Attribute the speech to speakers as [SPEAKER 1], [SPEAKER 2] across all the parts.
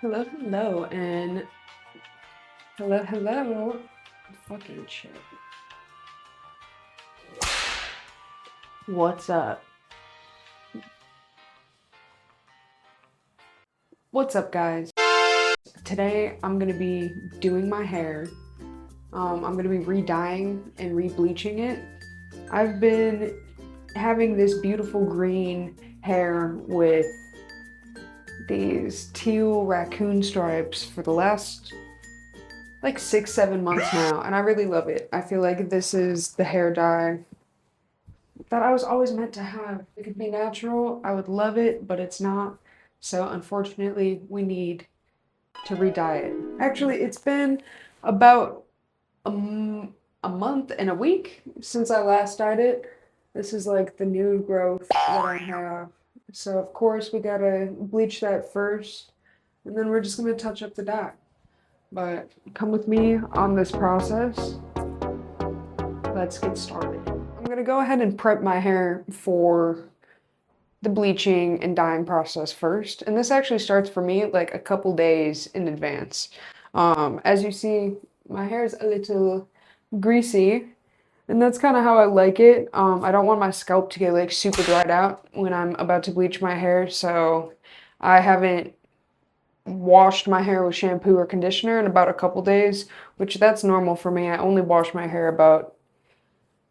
[SPEAKER 1] Hello, hello, and hello, hello. Fucking shit. What's up? What's up, guys? Today I'm gonna be doing my hair. I'm gonna be re-dyeing and re-bleaching it. I've been having this beautiful green hair with these teal raccoon stripes for the last like 6, 7 months now, and I really love it. I feel like this is the hair dye that I was always meant to have. It could be natural, I would love it, but it's not. So unfortunately, we need to re-dye it. Actually, it's been about a month and a week since I last dyed it. This is like the new growth that I have. So of course we gotta bleach that first, and then we're just gonna touch up the dye. But come with me on this process. Let's get started. I'm gonna go ahead and prep my hair for the bleaching and dyeing process first. And this actually starts for me like a couple days in advance. As you see, my hair is a little greasy, and that's kind of how I like it. I don't want my scalp to get like super dried out when I'm about to bleach my hair, so I haven't washed my hair with shampoo or conditioner in about a couple days, which that's normal for me. I only wash my hair about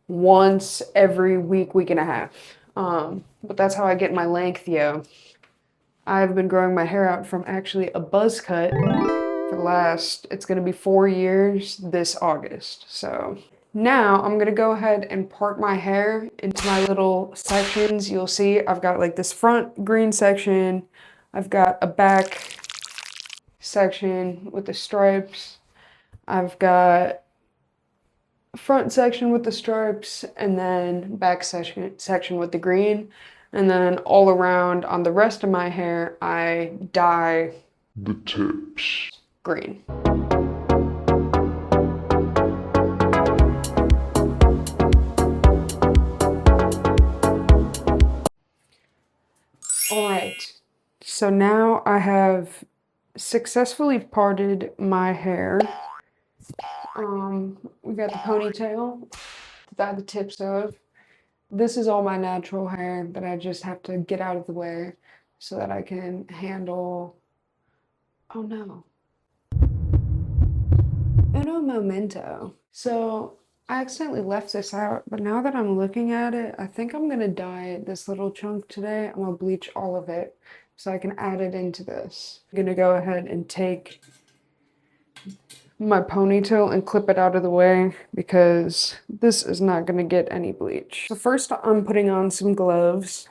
[SPEAKER 1] once every week, week and a half. But that's how I get my length, yo. I've been growing my hair out from actually a buzz cut for the last, it's gonna be 4 years this August. So now I'm gonna go ahead and part my hair into my little sections. You'll see I've got like this front green section, I've got a back section with the stripes, I've got front section with the stripes, and then back section with the green. And then all around on the rest of my hair, I dye the tips green. All right, so now I have successfully parted my hair. We got the ponytail to dye the tips of. This is all my natural hair that I just have to get out of the way so that I can handle. Oh no. Uno momento. So I accidentally left this out, but now that I'm looking at it, I think I'm gonna dye this little chunk today. I'm gonna bleach all of it so I can add it into this. I'm gonna go ahead and take my ponytail and clip it out of the way because this is not gonna get any bleach. So first I'm putting on some gloves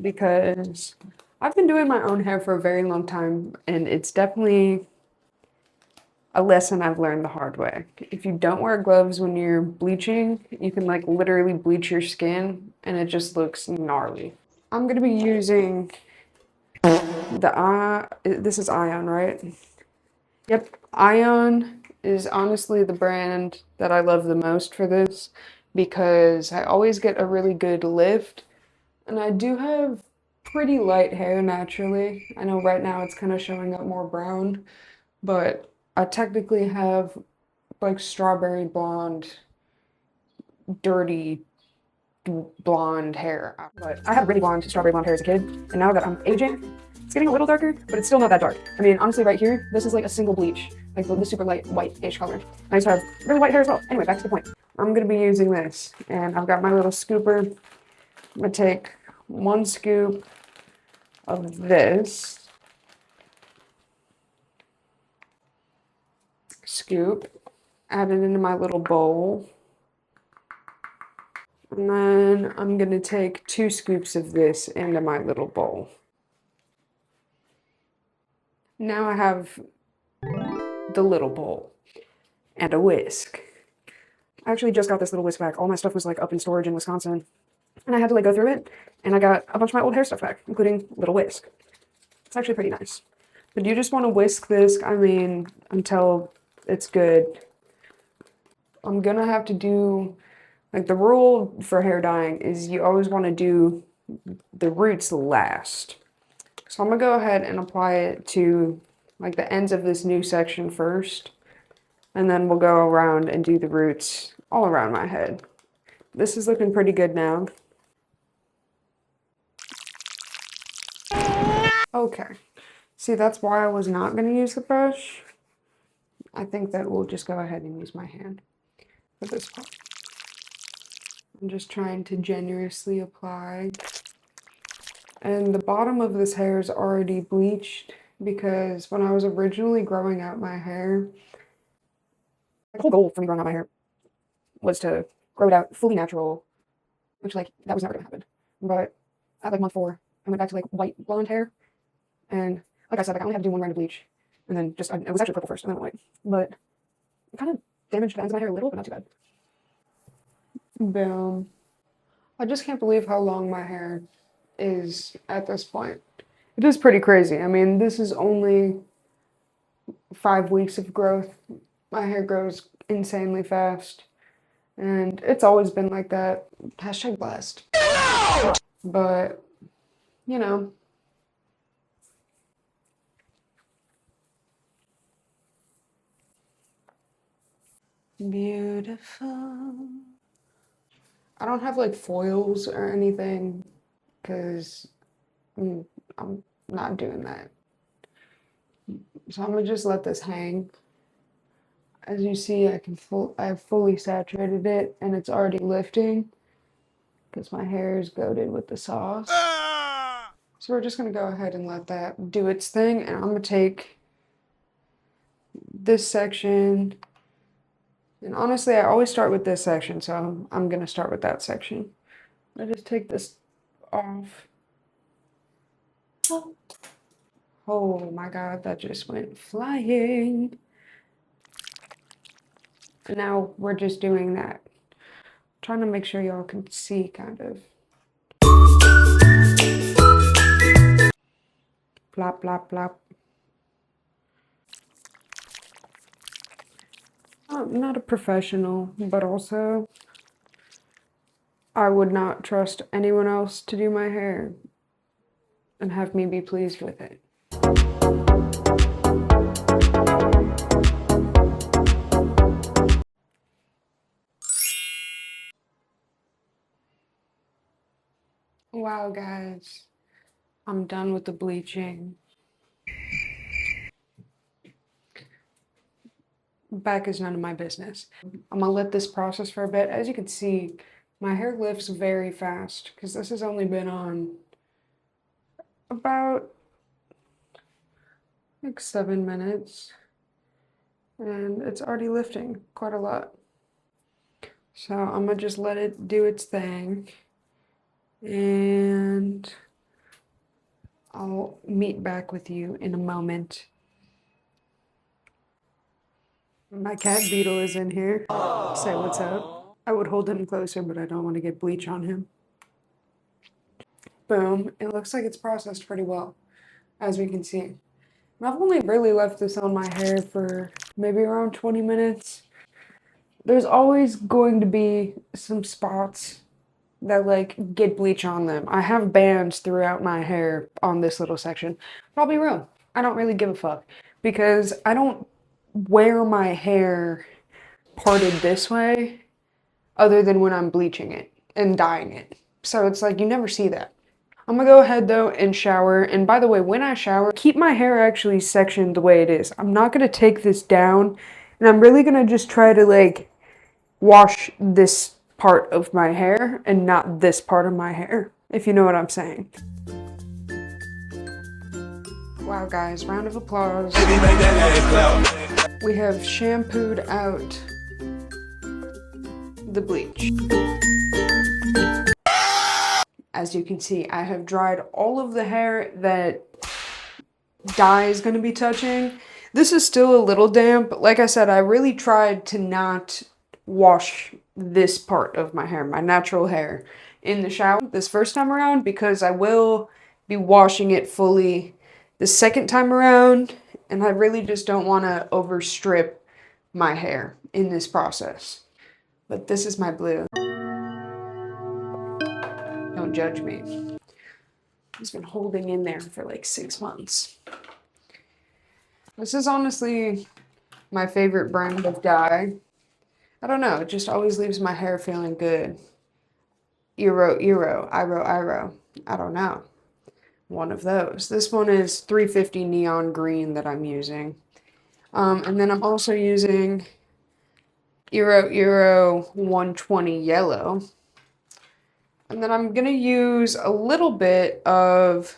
[SPEAKER 1] because I've been doing my own hair for a very long time, and it's definitely a lesson I've learned the hard way. If you don't wear gloves when you're bleaching, you can like literally bleach your skin and it just looks gnarly. I'm gonna be using this is Ion, right? Yep, Ion is honestly the brand that I love the most for this because I always get a really good lift, and I do have pretty light hair naturally. I know right now it's kind of showing up more brown, but I technically have like strawberry blonde, dirty blonde hair. But I had really blonde, strawberry blonde hair as a kid, and now that I'm aging, it's getting a little darker, but it's still not that dark. I mean, honestly, right here, this is like a single bleach, like the super light white-ish color. I used to have really white hair as well. Anyway, back to the point. I'm gonna be using this, and I've got my little scooper. I'm gonna take 1 scoop of this. Scoop, add it into my little bowl. And then I'm gonna take 2 scoops of this into my little bowl. Now I have the little bowl and a whisk. I actually just got this little whisk back. All my stuff was like up in storage in Wisconsin, and I had to like go through it, and I got a bunch of my old hair stuff back, including little whisk. It's actually pretty nice. But you just want to whisk this, I mean, until it's good. I'm gonna have to do, like, the rule for hair dyeing is you always want to do the roots last. So I'm gonna go ahead and apply it to like the ends of this new section first, and then we'll go around and do the roots all around my head. This is looking pretty good now. Okay, see, that's why I was not going to use the brush. I think that we'll just go ahead and use my hand for this part. I'm just trying to generously apply. And the bottom of this hair is already bleached because when I was originally growing out my hair, the whole goal for me growing out my hair was to grow it out fully natural, which like that was never gonna happen. But at like month 4, I went back to like white blonde hair, and like I said, like I only had to do 1 round of bleach, and then just it was actually purple first and then white, but it kind of damaged the ends of my hair a little, but not too bad. Boom. I just can't believe how long my hair is at this point. It is pretty crazy. I mean, this is only 5 weeks of growth. My hair grows insanely fast, and it's always been like that. Hashtag blessed. But, you know, beautiful. I don't have like foils or anything because I'm not doing that. So I'm gonna just let this hang. As you see, I've fully saturated it and it's already lifting because my hair is coated with the sauce. So we're just gonna go ahead and let that do its thing, and I'm gonna take this section, and honestly, I always start with this section, so I'm gonna start with that section. I just take this off. Oh my god, that just went flying. And now we're just doing that. Trying to make sure y'all can see, kind of. Plop, plop, plop. I'm not a professional, but also I would not trust anyone else to do my hair and have me be pleased with it. Wow, guys, I'm done with the bleaching. Back is none of my business. I'm gonna let this process for a bit. As you can see, my hair lifts very fast because this has only been on about like 7 minutes, and it's already lifting quite a lot. So I'm gonna just let it do its thing, and I'll meet back with you in a moment. My cat Beetle is in here. Say what's up. I would hold him closer, but I don't want to get bleach on him. Boom. It looks like it's processed pretty well, as we can see. And I've only really left this on my hair for maybe around 20 minutes. There's always going to be some spots that like get bleach on them. I have bands throughout my hair on this little section. But I'll be real, I don't really give a fuck because I don't wear my hair parted this way other than when I'm bleaching it and dyeing it. So it's like you never see that. I'm gonna go ahead though and shower. And by the way, when I shower, keep my hair actually sectioned the way it is. I'm not gonna take this down, and I'm really gonna just try to like wash this part of my hair and not this part of my hair, if you know what I'm saying. Wow, guys, round of applause. We have shampooed out the bleach. As you can see, I have dried all of the hair that dye is going to be touching. This is still a little damp, but like I said, I really tried to not wash this part of my hair, my natural hair, in the shower this first time around because I will be washing it fully the second time around, and I really just don't want to overstrip my hair in this process. But this is my blue. Don't judge me. He's been holding in there for like 6 months. This is honestly my favorite brand of dye. I don't know, it just always leaves my hair feeling good. IroIro. I don't know. One of those. This one is 350 neon green that I'm using. And then I'm also using IroIro 120 yellow. And then I'm going to use a little bit of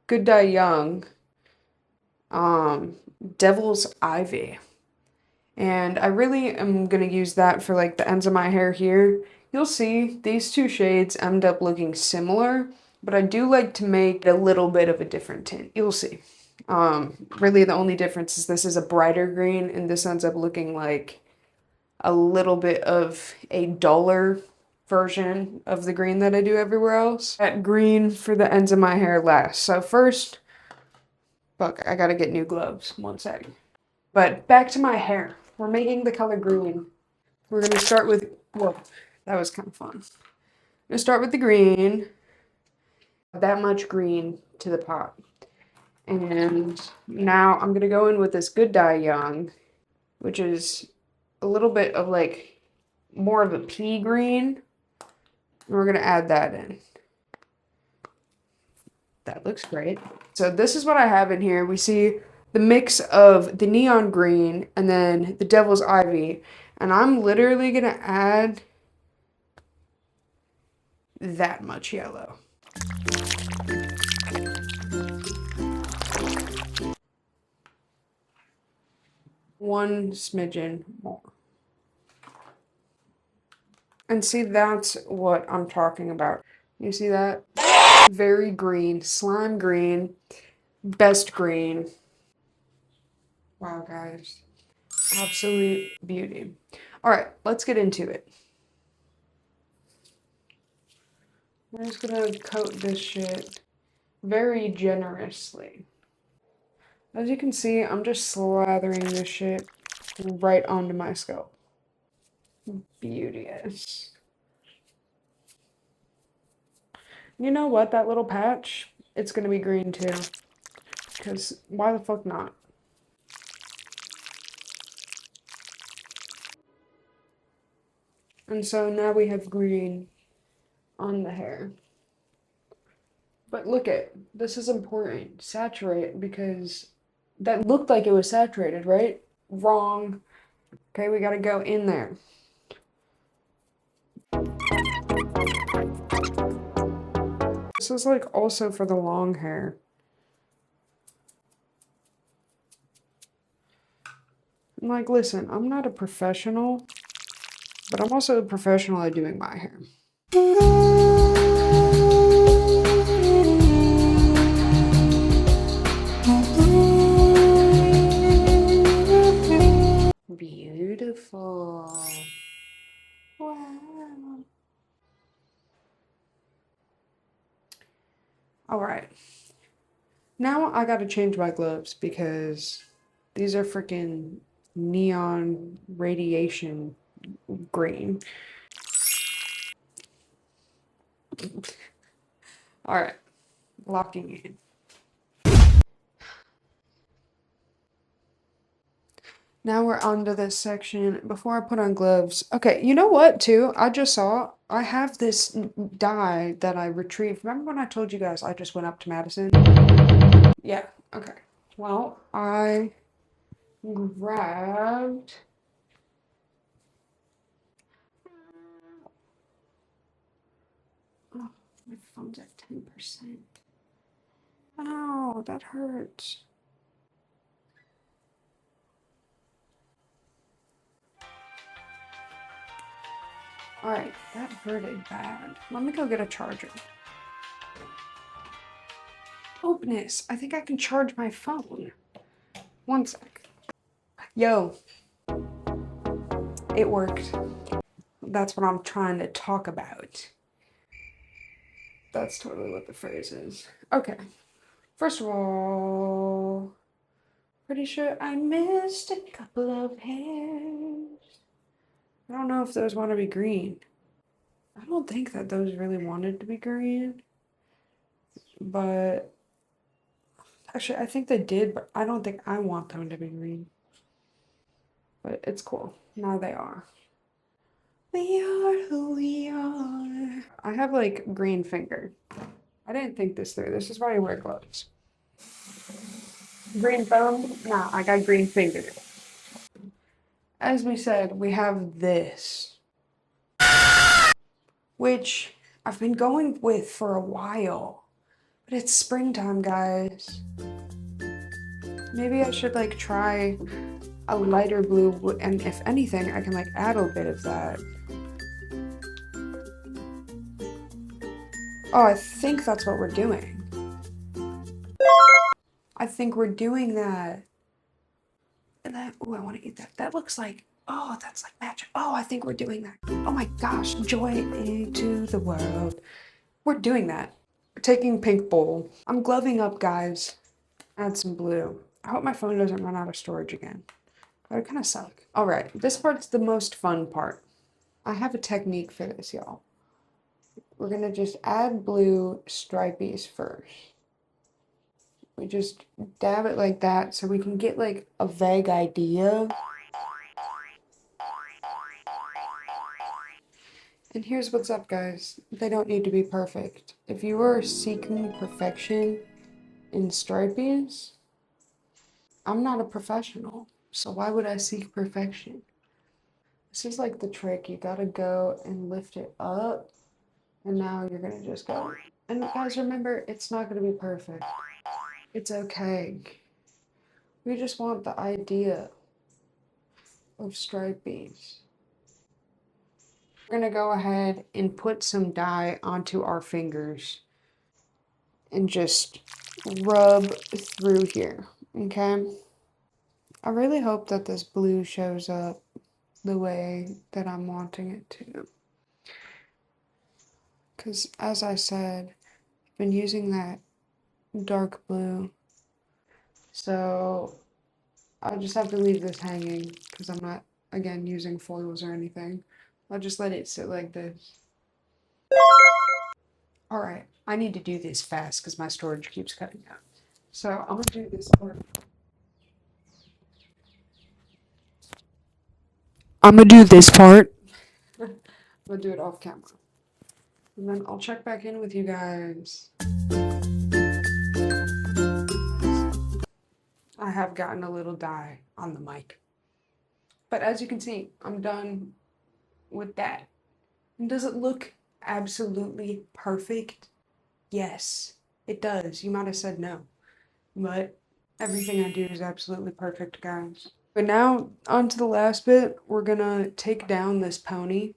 [SPEAKER 1] Good Dye Young, Devil's Ivy. And I really am going to use that for like the ends of my hair here. You'll see these two shades end up looking similar, but I do like to make a little bit of a different tint. You'll see. Really the only difference is this is a brighter green and this ends up looking like a little bit of a duller version of the green that I do everywhere else. That green for the ends of my hair last. So first, fuck, I gotta get new gloves. One sec. But back to my hair. We're making the color green. We're gonna start with, whoa, that was kind of fun. I'm gonna start with the green. That much green to the pot. And now I'm gonna go in with this Good Dye Young, which is a little bit of like more of a pea green. And we're gonna add that in. That looks great. So this is what I have in here. We see the mix of the neon green and then the Devil's Ivy. And I'm literally gonna add that much yellow. One smidgen more. And see, that's what I'm talking about. You see that? Very green, slime green, best green. Wow, guys. Absolute beauty. All right, let's get into it. We're just gonna coat this shit very generously. As you can see, I'm just slathering this shit right onto my scalp. Beauteous. You know what? That little patch, it's gonna be green too. Because why the fuck not? And so now we have green on the hair. But look at, this is important. Saturate, because that looked like it was saturated, right? Wrong. Okay, we gotta go in there. This is like also for the long hair. And like, listen, I'm not a professional, but I'm also a professional at doing my hair. Beautiful. Wow. All right. Now I gotta change my gloves because these are freaking neon radiation green. All right, locking in. Now we're on to this section. Before I put on gloves, okay, you know what, too? I just saw I have this dye that I retrieved. Remember when I told you guys I just went up to Madison? Yeah, okay. Well, I grabbed. Oh, my phone's at 10%. Ow, that hurts. Alright, that hurted bad. Let me go get a charger. Openness. I think I can charge my phone. One sec. Yo. It worked. That's what I'm trying to talk about. That's totally what the phrase is. Okay. First of all, pretty sure I missed a couple of hairs. I don't know if those want to be green. I don't think that those really wanted to be green. But Actually, I think they did, but I don't think I want them to be green. But it's cool. Now they are. We are who we are. I have like green finger. I didn't think this through. This is why I wear gloves. Green thumb? Nah, I got green finger. As we said, we have this, which I've been going with for a while. But it's springtime, guys. Maybe I should like try a lighter blue, and if anything, I can like add a bit of that. Oh, I think that's what we're doing. I think we're doing that. And that, oh, I want to eat that. That looks like, oh, that's like magic. Oh, I think we're doing that. Oh my gosh, joy into the world. We're doing that. We're taking pink bowl. I'm gloving up, guys. Add some blue. I hope my phone doesn't run out of storage again. That would kind of suck. All right, this part's the most fun part. I have a technique for this, y'all. We're gonna just add blue stripies first. We just dab it like that so we can get like a vague idea. And here's what's up, guys. They don't need to be perfect. If you are seeking perfection in stripies, I'm not a professional, so why would I seek perfection? This is like the trick. You gotta go and lift it up, and now you're gonna just go. And guys, remember, it's not gonna be perfect. It's okay. We just want the idea of stripies. We're gonna go ahead and put some dye onto our fingers and just rub through here, okay? I really hope that this blue shows up the way that I'm wanting it to. Because as I said, I've been using that dark blue. So I'll just have to leave this hanging because I'm not, again, using foils or anything. I'll just let it sit like this. Alright, I need to do this fast because my storage keeps cutting out. So I'm going to do this part. I'm going to do this part. I'm going to do it off camera. And then I'll check back in with you guys. I have gotten a little dye on the mic. But as you can see, I'm done with that. And does it look absolutely perfect? Yes, it does. You might have said no. But everything I do is absolutely perfect, guys. But now, on to the last bit. We're gonna take down this pony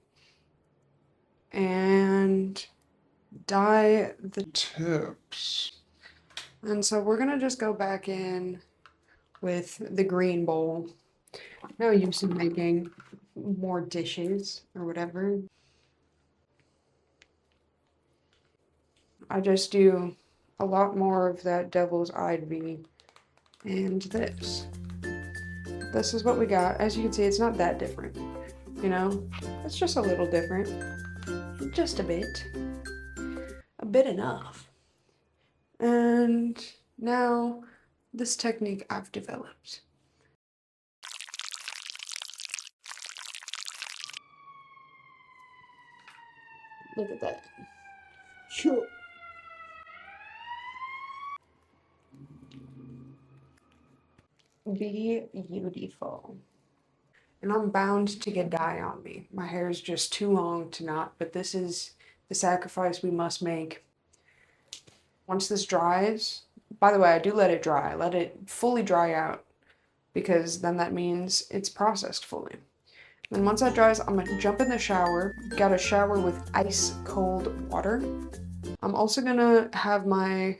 [SPEAKER 1] and dye the tips. And so we're gonna just go back in with the green bowl. No use in making more dishes or whatever. I just do a lot more of that devil's ivy and this. This is what we got. As you can see, it's not that different, you know? It's just a little different. Just a bit. A bit enough. And now, this technique I've developed. Look at that. Sure. Be beautiful. And I'm bound to get dye on me. My hair is just too long to not, but this is the sacrifice we must make. Once this dries, by the way, I do let it dry. Let it fully dry out because then that means it's processed fully. And once that dries, I'm gonna jump in the shower. Got a shower with ice cold water. I'm also gonna have my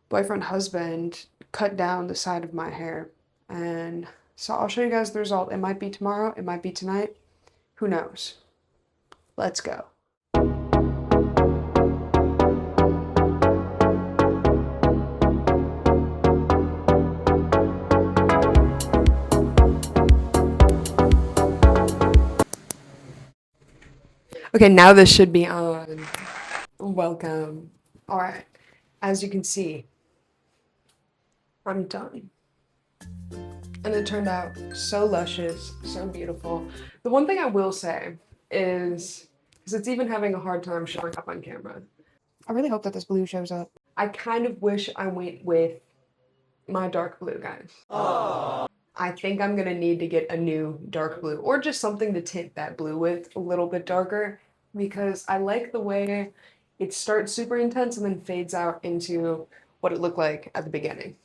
[SPEAKER 1] boyfriend husband cut down the side of my hair. And so I'll show you guys the result. It might be tomorrow, it might be tonight. Who knows? Let's go. Okay, now this should be on. Welcome. All right, as you can see, I'm done. And it turned out so luscious, so beautiful. The one thing I will say is, because it's even having a hard time showing up on camera, I really hope that this blue shows up. I kind of wish I went with my dark blue, guys. Aww. I think I'm gonna need to get a new dark blue, or just something to tint that blue with a little bit darker, because I like the way it starts super intense and then fades out into what it looked like at the beginning.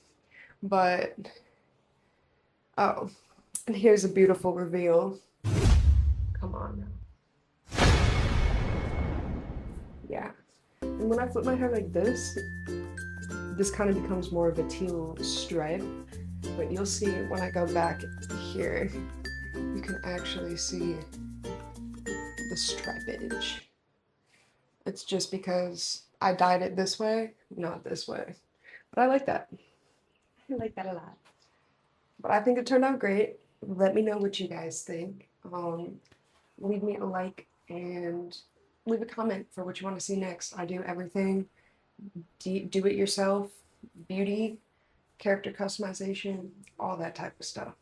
[SPEAKER 1] But, oh, and here's a beautiful reveal. Come on now. Yeah. And when I flip my hair like this kind of becomes more of a teal stripe. But you'll see when I go back here, you can actually see the stripage. It's just because I dyed it this way, not this way. But I like that. I like that a lot. But I think it turned out great. Let me know what you guys think. Leave me a like and leave a comment for what you want to see next. I do everything. Do it yourself, beauty, character customization, all that type of stuff.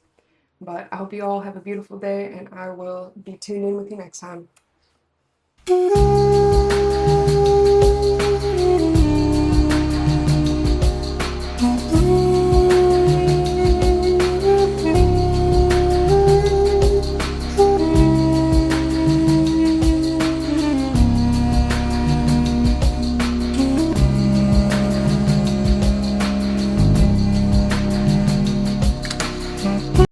[SPEAKER 1] But I hope you all have a beautiful day, and I will be tuning in with you next time.